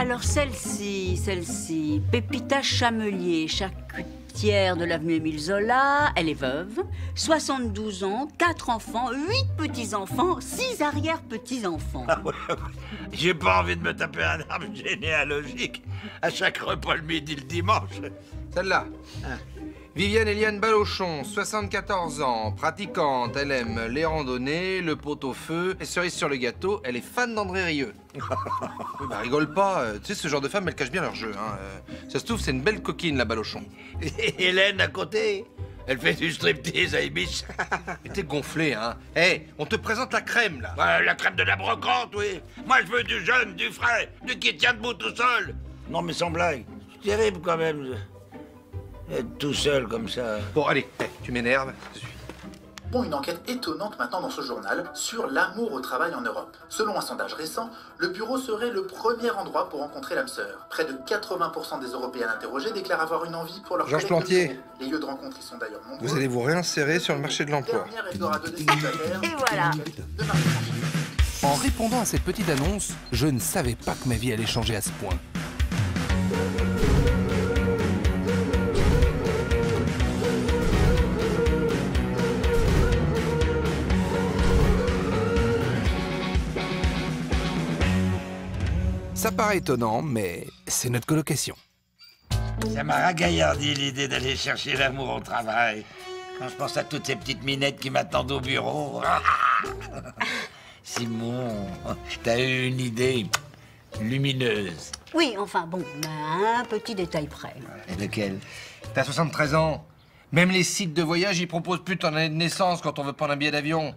Alors celle-ci, Pépita Chamelier, charcutière de l'avenue Émile Zola. Elle est veuve, 72 ans, 4 enfants, 8 petits-enfants, 6 arrière-petits-enfants. Ah ouais. J'ai pas envie de me taper un arbre généalogique à chaque repas le midi, le dimanche. Celle-là. Hein. Viviane Eliane Balochon, 74 ans, pratiquante, elle aime les randonnées, le pot-au-feu, et cerise sur le gâteau, elle est fan d'André Rieu. Oui, bah rigole pas, tu sais, ce genre de femme, elle cache bien leur jeu. Hein. Ça se trouve, c'est une belle coquine, la Balochon. Et Hélène à côté, elle fait du striptease à Ibis. Mais t'es gonflé, hein. Hé, hey, on te présente la crème, là. Ouais, la crème de la brocante, oui. Moi, je veux du jeune, du frais, du qui tient debout tout seul. Non, mais sans blague, c'est terrible quand même. Être tout seul comme ça. Bon, allez, hey, tu m'énerves. Bon, une enquête étonnante maintenant dans ce journal sur l'amour au travail en Europe. Selon un sondage récent, le bureau serait le premier endroit pour rencontrer l'âme sœur. Près de 80% des Européens interrogés déclarent avoir une envie pour leur Georges collègues de Plantier. bureau. Les lieux de rencontre y sont d'ailleurs nombreux. Vous allez vous réinsérer sur le marché de l'emploi. Dernière Eldorado des célibataires. Et voilà. De Marie-France. En répondant à cette petite annonce, je ne savais pas que ma vie allait changer à ce point. Ça paraît étonnant, mais c'est notre colocation. Ça m'a ragaillardi l'idée d'aller chercher l'amour au travail. Quand je pense à toutes ces petites minettes qui m'attendent au bureau. Simon, t'as eu une idée lumineuse. Oui, enfin bon, à un petit détail près. Et lequel? T'as 73 ans. Même les sites de voyage, ils proposent plus ton année de naissance quand on veut prendre un billet d'avion.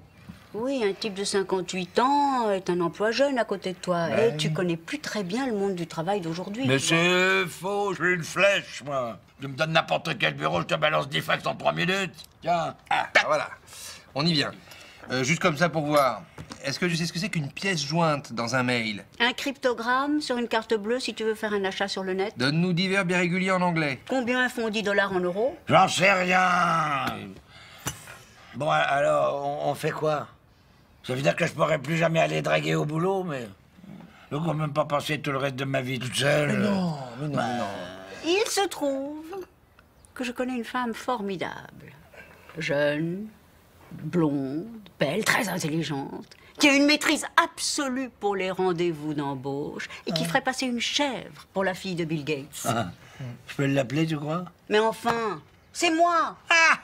Oui, un type de 58 ans est un emploi jeune à côté de toi. Ouais. Et tu connais plus très bien le monde du travail d'aujourd'hui. Mais tu vois. c'est faux, je suis une flèche, moi. Tu me donnes n'importe quel bureau, je te balance 10 fax en 3 minutes. Tiens. Ah, voilà. On y vient. Juste comme ça pour voir. Est-ce que tu sais ce que c'est qu'une pièce jointe dans un mail? Un cryptogramme sur une carte bleue si tu veux faire un achat sur le net. Donne-nous des verbes irréguliers en anglais. Combien font 10 $ en euros? J'en sais rien. Bon, alors, on fait quoi? Ça veut dire que je pourrais plus jamais aller draguer au boulot, mais... Je ne peux même pas passer tout le reste de ma vie toute seule. Mais non. Il se trouve que je connais une femme formidable. Jeune, blonde, belle, très intelligente, qui a une maîtrise absolue pour les rendez-vous d'embauche et qui ferait passer une chèvre pour la fille de Bill Gates. Ah. Je peux l'appeler, tu crois? Mais enfin, c'est moi! Ah!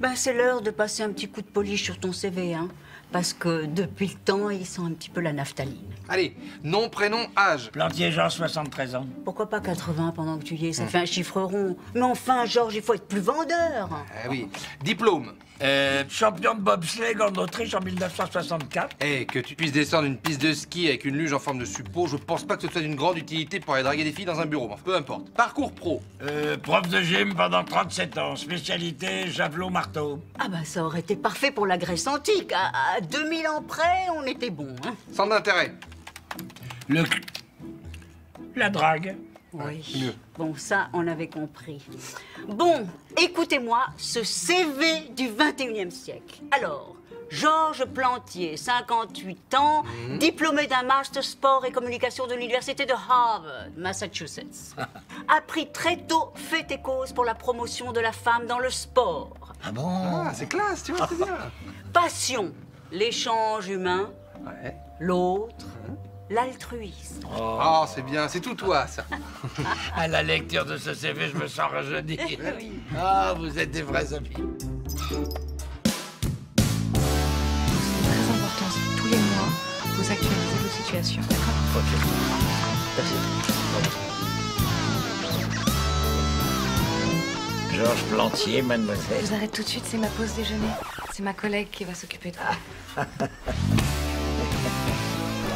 Ben, c'est l'heure de passer un petit coup de polish sur ton CV, hein. Parce que depuis le temps, il sent un petit peu la naphtaline. Allez, nom, prénom, âge. Plantier Jean, 73 ans. Pourquoi pas 80 pendant que tu y es? Ça fait un chiffre rond. Mais enfin, Georges, il faut être plus vendeur. Ah oui. Diplôme. Champion de bobsleigh en Autriche en 1964. Eh, que tu puisses descendre une piste de ski avec une luge en forme de suppôt, je pense pas que ce soit d'une grande utilité pour aller draguer des filles dans un bureau. Enfin, peu importe. Parcours pro. Prof de gym pendant 37 ans. Spécialité javelot-marteau. Ah bah ça aurait été parfait pour la Grèce antique. À 2000 ans près, on était bon, hein. Centre d'intérêt. La drague. Oui. Mieux. Bon, ça, on avait compris. Bon, écoutez-moi, ce CV du 21e siècle. Alors, Georges Plantier, 58 ans, diplômé d'un master sport et communication de l'université de Harvard, Massachusetts. Appris très tôt fait et cause pour la promotion de la femme dans le sport. Ah bon? Ah, c'est classe, tu vois, c'est bien. Passion, l'échange humain. Ouais. L'autre, l'altruisme. Oh, c'est bien, c'est tout toi, ça. À la lecture de ce CV, je me sens rajeuni. Ah, vous êtes des vrais amis. C'est très important, tous les mois, vous actualisez vos situations, d'accord? Georges Plantier, mademoiselle. Je vous arrête tout de suite, c'est ma pause déjeuner. C'est ma collègue qui va s'occuper de vous.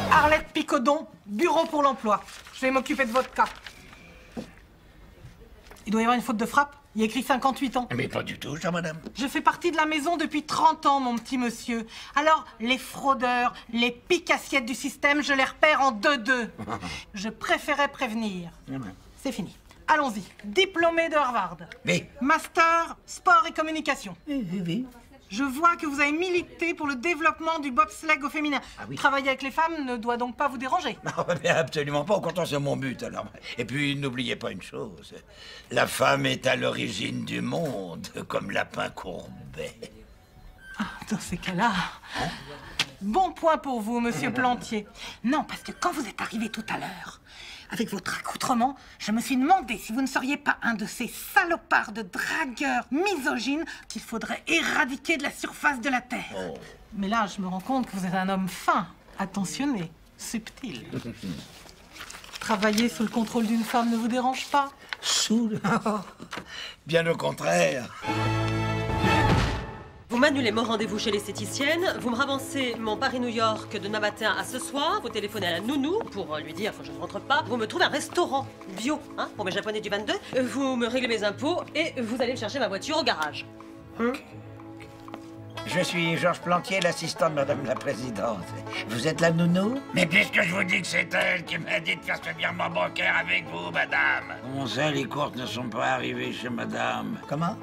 Arlette Picodon, bureau pour l'emploi. Je vais m'occuper de votre cas. Il doit y avoir une faute de frappe. Il y a écrit 58 ans. Mais pas du tout, chère madame. Je fais partie de la maison depuis 30 ans, mon petit monsieur. Alors, les fraudeurs, les piques-assiettes du système, je les repère en 2-2. Je préférais prévenir. C'est fini. Allons-y. Diplômé de Harvard. Oui. Master, sport et communication. Oui. Je vois que vous avez milité pour le développement du bobsleigh au féminin. Ah oui. Travailler avec les femmes ne doit donc pas vous déranger. Non, mais absolument pas. Au contraire, c'est mon but, alors. Et puis, n'oubliez pas une chose. La femme est à l'origine du monde, comme Lapin Courbet. Ah, dans ces cas-là... Bon point pour vous, monsieur Plantier. Non, parce que quand vous êtes arrivé tout à l'heure, avec votre accoutrement, je me suis demandé si vous ne seriez pas un de ces salopards de dragueurs misogynes qu'il faudrait éradiquer de la surface de la Terre. Oh. Mais là, je me rends compte que vous êtes un homme fin, attentionné, subtil. Travailler sous le contrôle d'une femme ne vous dérange pas? Sous le... Bien au contraire. Vous m'annulez mon rendez-vous chez l'esthéticienne, vous me ravancez mon Paris-New York de demain matin à ce soir, vous téléphonez à la nounou pour lui dire que je ne rentre pas, vous me trouvez un restaurant bio, hein, pour mes japonais du 22, vous me réglez mes impôts et vous allez me chercher ma voiture au garage. Je suis Georges Plantier, l'assistant de Madame la Présidente. Vous êtes la nounou? Mais puisque je vous dis que c'est elle qui m'a dit de faire ce virement bancaire avec vous, Madame. Comment ça, les courtes ne sont pas arrivées chez Madame? Comment?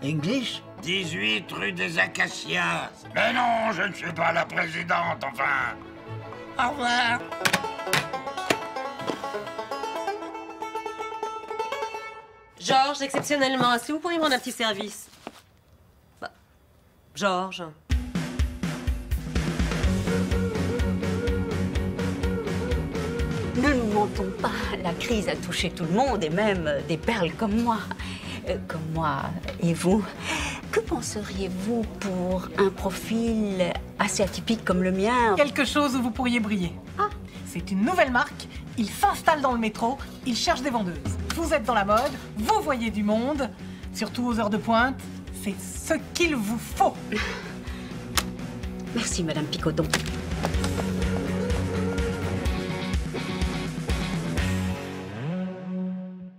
English? 18 rue des Acacias. Mais non, je ne suis pas la Présidente, enfin. Au revoir. Georges, exceptionnellement, est-ce que vous pourriez me rendre un petit service? Bah, Georges. Ne nous mentons pas, la crise a touché tout le monde et même des perles comme moi. Comme moi et vous. Que penseriez-vous pour un profil assez atypique comme le mien? Quelque chose où vous pourriez briller. Ah. C'est une nouvelle marque, il s'installe dans le métro, il cherche des vendeuses. Vous êtes dans la mode, vous voyez du monde, surtout aux heures de pointe, c'est ce qu'il vous faut. Merci, Madame Picodon.